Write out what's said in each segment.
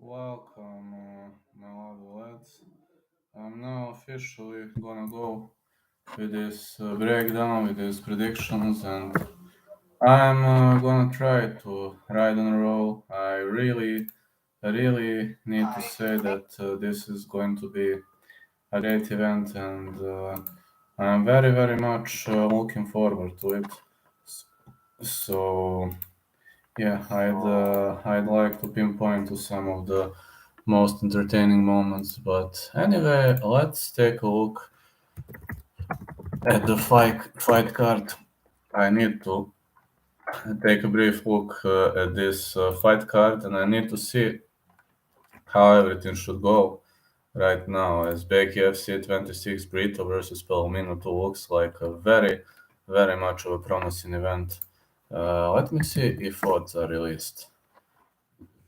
Welcome, my lovely lads. I'm now officially gonna go with this breakdown, with these predictions, and I'm gonna try to ride on a roll. I really need to say that this is going to be a great event, and I'm very much looking forward to it. So yeah, I'd like to pinpoint to some of the most entertaining moments. But anyway, let's take a look at the fight card. I need to take a brief look at this fight card, and I need to see how everything should go right now. As BKFC 26 Brito versus Palomino 2 looks like a very much of a promising event. Let me see if odds are released.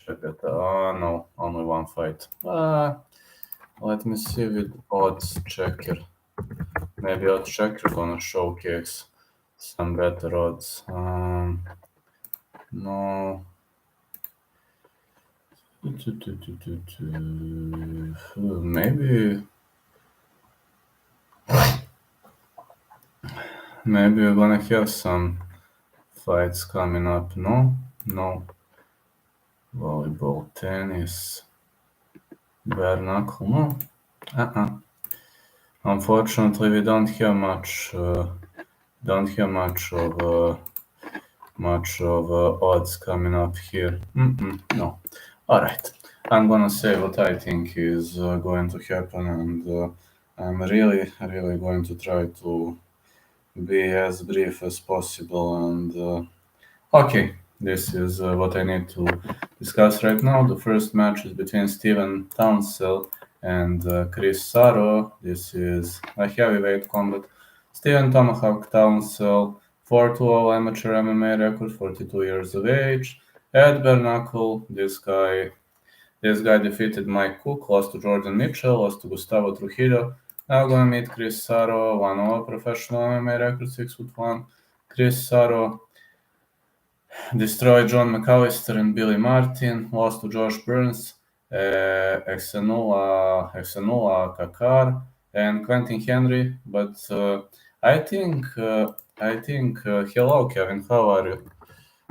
Check that. No, only one fight. Let me see with odds checker. Maybe odds checker gonna showcase some better odds. No. Maybe we're gonna have some fights coming up. No. Volleyball, tennis, bare knuckle. No. Unfortunately, we don't have much. Don't have much of odds coming up here. No. All right. I'm gonna say what I think is going to happen, and I'm really going to try to be as brief as possible. And okay, this is what I need to discuss right now. The first match is between Steven Townsend and Chris Sarro. This is a heavyweight combat. Steven Tomahawk Townsend, 4-0 amateur MMA record, 42 years of age. At bare knuckle, this guy defeated Mike Cook, lost to Jordan Mitchell, lost to Gustavo Trujillo. Now gonna meet Chris Sarro, 1-0 professional MMA record, 6'1". Chris Sarro destroyed John McAllister and Billy Martin, lost to Josh Burns, Exenula Kakar, and Quentin Henry. But I think, hello Kevin, how are you?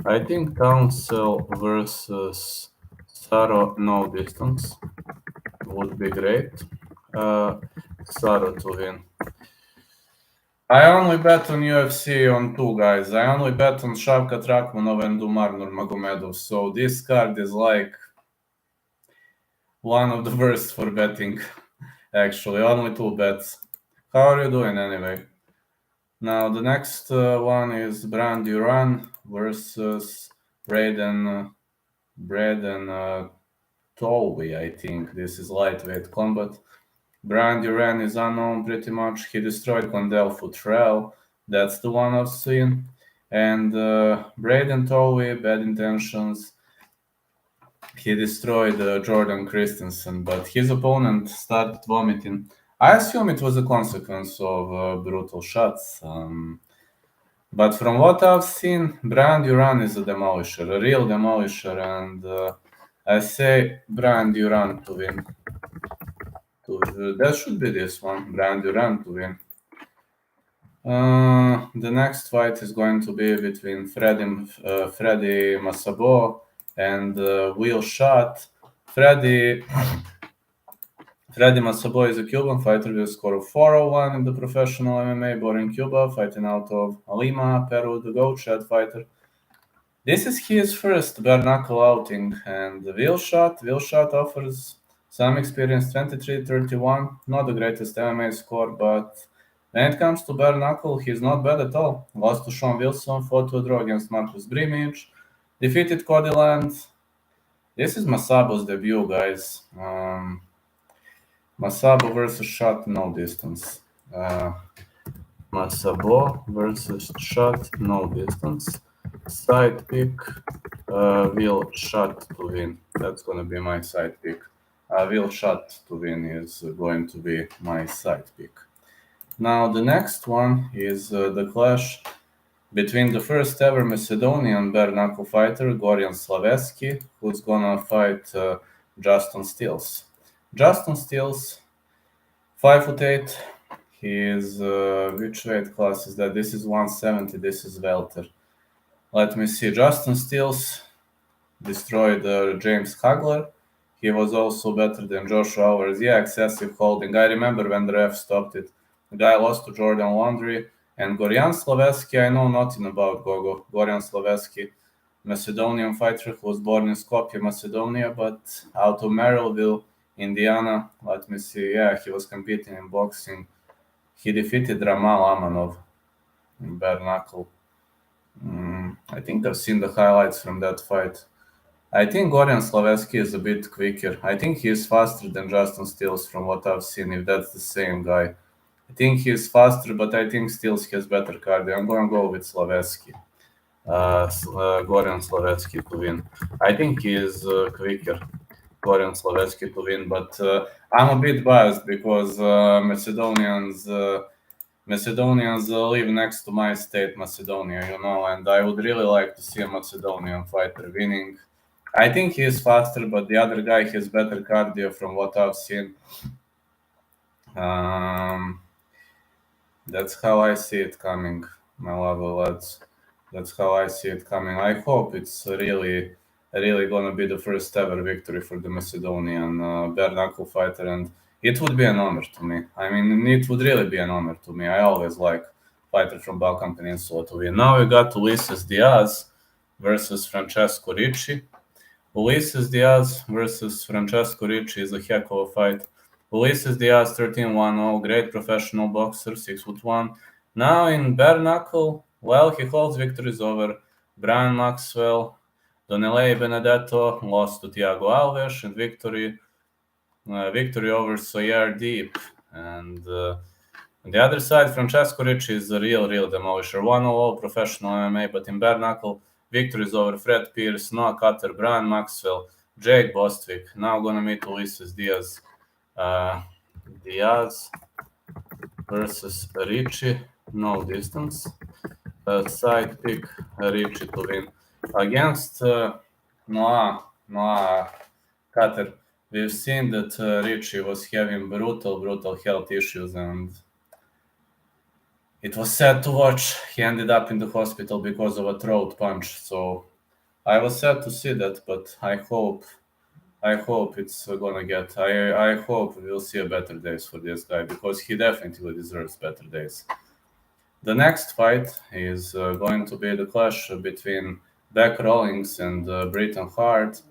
I think Townsend versus Sarro no distance would be great. Sarro to win. I only bet on UFC on two guys. I only bet on Shavkat Rakhmonov and Umar Nurmagomedov. So this card is like one of the worst for betting. Actually, only two bets. How are you doing anyway? Now the next one is Brandiran versus Braden Towie. I think this is lightweight combat. Brandiran is unknown pretty much. He destroyed Condell Futrell. That's the one I've seen. And Braden Towie, bad intentions. He destroyed Jordan Christensen, but his opponent started vomiting. I assume it was a consequence of brutal shots. But from what I've seen, Brandiran is a demolisher, a real demolisher, and I say Brandiran to win. That should be this one, Brandiran to win. The next fight is going to be between Fredy Masabo and Will Shot. Fredy Masabo is a Cuban fighter with a score of 4-1 in the professional MMA, born in Cuba, fighting out of Lima, Peru, the GOAT Shed fighter. This is his first bare knuckle outing, and Will Shot offers some experience, 23-31, not the greatest MMA score, but when it comes to bare knuckle, he's not bad at all. Lost to Sean Wilson, fought to a draw against Marcus Brimage, defeated Cody Land. This is Masabo's debut, guys. Masabo versus Shot, no distance. Masabo versus Shot, no distance. Side pick, Will Shot to win. That's going to be my side pick. Will Shot to win is going to be my side pick. Now the next one is the clash between the first ever Macedonian bare knuckle fighter, Goran Slovenski, who's gonna fight Justin Steels. Justin Steels, 5'8". He is, which weight class is that? This is 170, this is welter. Let me see. Justin Steels destroyed James Hagler. He was also better than Joshua Alvarez. Yeah, excessive holding. I remember when the ref stopped it. The guy lost to Jordan Laundrie. And Gorjan Slovenski, I know nothing about Gorgo. Gorjan Slovenski, Macedonian fighter who was born in Skopje, Macedonia, but out of Merrillville, Indiana. Let me see. Yeah, he was competing in boxing. He defeated Ramal Amanov in bare knuckle. I think I've seen the highlights from that fight. I think Gorjan Slovenski is a bit quicker. I think he is faster than Justin Steels from what I've seen, if that's the same guy. I think he is faster, but I think Steels has better cardio. I'm going to go with Slovenski. Gorjan Slovenski to win. I think he is quicker, Gorjan Slovenski to win, but I'm a bit biased because Macedonians live next to my state, Macedonia, and I would really like to see a Macedonian fighter winning. I think he is faster, but the other guy has better cardio from what I've seen. That's how I see it coming, my lovely lads. That's how I see it coming. I hope it's really gonna be the first ever victory for the Macedonian bare knuckle fighter, and it would be an honor to me. I mean, it would really be an honor to me. I always like fighter from Balkan Peninsula to win. Now we got Ulises Diaz versus Francesco Ricci. Ulises Diaz versus Francesco Ricci is a heck of a fight. Ulises Diaz 13-1-0, great professional boxer, 6'1". Now in bare knuckle, well, he holds victories over Brian Maxwell, Donelei Benedetto, lost to Thiago Alves, and victory over Sawyer Deep. And on the other side, Francesco Ricci is a real demolisher. 1-0 professional MMA, but in bare knuckle, victories over Fred Pierce, Noah Cutter, Brian Maxwell, Jake Bostwick. Now gonna meet Ulises Diaz. Diaz versus Ricci, no distance. Side pick Ricci to win. Against Noah Cutter, we've seen that Ricci was having brutal health issues, and it was sad to watch. He ended up in the hospital because of a throat punch. So I was sad to see that, but I hope it's gonna get. I hope we'll see a better days for this guy because he definitely deserves better days. The next fight is going to be the clash between Beck Rawlings and Britton Hart.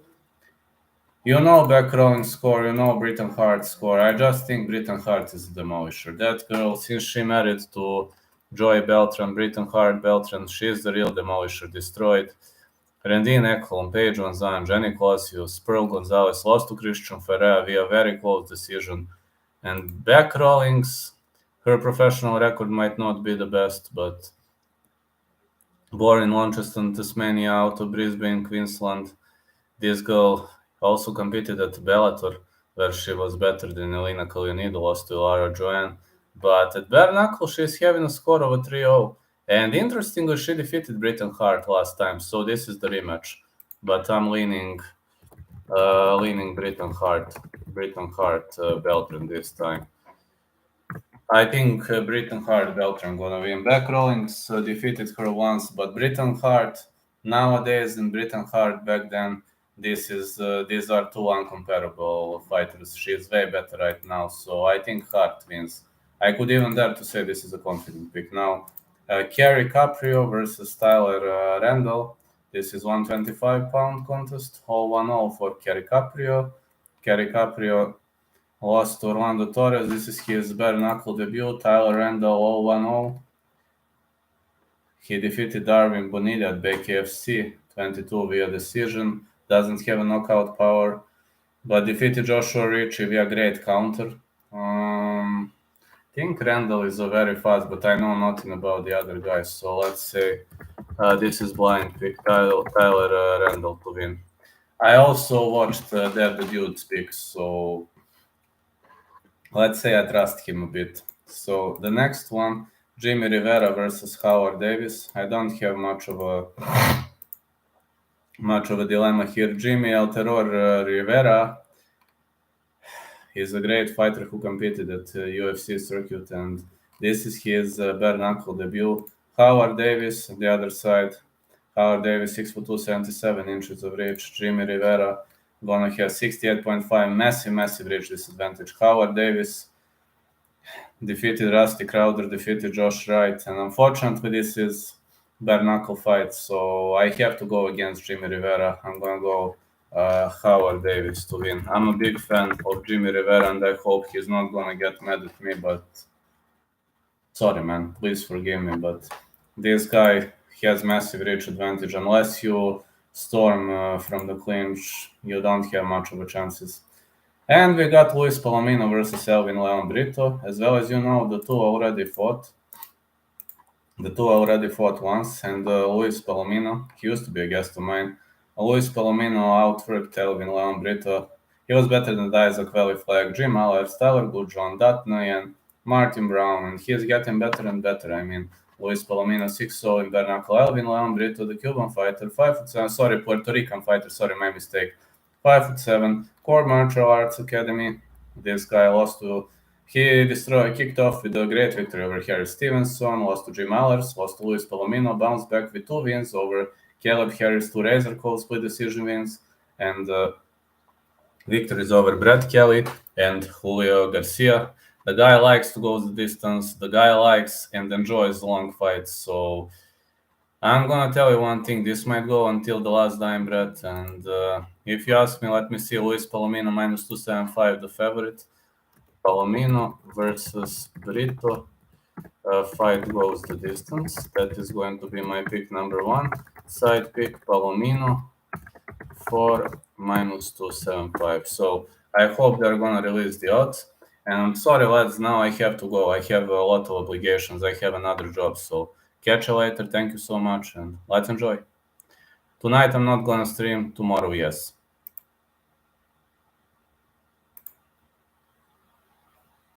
You know Beck Rawlings' score, you know Britton Hart's score. I just think Britton Hart is a demolisher. That girl, since she married to Joy Beltran, Britton Hart Beltran, she's the real demolisher. Destroyed Randine Ekholm, Paige Van Zandt, Jenny Colassius, Pearl Gonzalez lost to Christian Ferreira via very close decision. And Beck Rawlings, her professional record might not be the best, but born in Launceston, Tasmania, out of Brisbane, Queensland, this girl also competed at Bellator, where she was better than Elena Kalinida, lost to Lara Joanne. But at bare knuckle, she's having a score of a 3-0. And interestingly, she defeated Britton Hart last time, so this is the rematch. But I'm leaning Britton Hart Beltran this time. I think Britton Hart Beltran gonna win. Beck Rawlings defeated her once, but Britton Hart nowadays and Britton Hart back then, these are two uncomparable fighters. She is way better right now, so I think Hart wins. I could even dare to say this is a confident pick. Now, Carrie Caprio versus Tyler Randall. This is 125-pound contest, all 1-0 for Carrie Caprio. Carrie Caprio lost to Orlando Torres. This is his bare knuckle debut. Tyler Randall, all 1-0. He defeated Darwin Bonilla at BKFC 22 via decision. Doesn't have a knockout power, but defeated Joshua Ricci via great counter. I think Randall is a very fast, but I know nothing about the other guys. So let's say this is blind pick. Tyler Randall to win. I also watched their debut picks, so let's say I trust him a bit. So the next one, Jimmy Rivera versus Howard Davis. I don't have much of a dilemma here. Jimmy El Terror Rivera He's a great fighter who competed at UFC circuit, and this is his bare knuckle debut. Howard Davis on the other side. Howard Davis 6'2", 77 inches of reach. Jimmy Rivera gonna have 68.5, massive reach disadvantage. Howard Davis defeated Rusty Crowder, defeated Josh Wright, and unfortunately this is bare knuckle fight, so I have to go against Jimmy Rivera. I'm gonna go Howard Davis to win. I'm a big fan of Jimmy Rivera, and I hope he's not gonna get mad at me, but sorry man, please forgive me, but this guy has massive reach advantage. Unless you storm from the clinch, you don't have much of a chances. And we got Luis Palomino versus Elvin Leon Brito. As well as you know, the two already fought. The two already fought once, and Luis Palomino, he used to be a guest of mine. Luis Palomino outworked Elvin Leon Brito. He was better than Diaz, Quelly Flag, Jim Allard, Tyler Good, John Dutton, and Martin Brown, and he's getting better and better. I mean, Luis Palomino 6-0 in bare knuckle. Elvin Leon Brito, the Cuban fighter, 5'7", sorry, Puerto Rican fighter, sorry, my mistake. 5'7", Core Martial Arts Academy. This guy kicked off with a great victory over Harry Stevenson, lost to Jim Allers, lost to Luis Palomino, bounced back with 2 wins over Caleb Harris, 2 razor cold split decision wins, and victories over Brett Kelly and Julio Garcia. The guy likes to go the distance. The guy likes and enjoys long fights. So I'm gonna tell you one thing: this might go until the last dying breath. And if you ask me, let me see Luis Palomino minus 275, the favorite. Palomino versus Brito. Fight goes the distance. That is going to be my pick number 1. Side pick Palomino for minus 275. So I hope they're gonna release the odds. And I'm sorry, lads, now I have to go. I have a lot of obligations. I have another job. So catch you later. Thank you so much, and let's enjoy. Tonight I'm not gonna stream. Tomorrow, yes.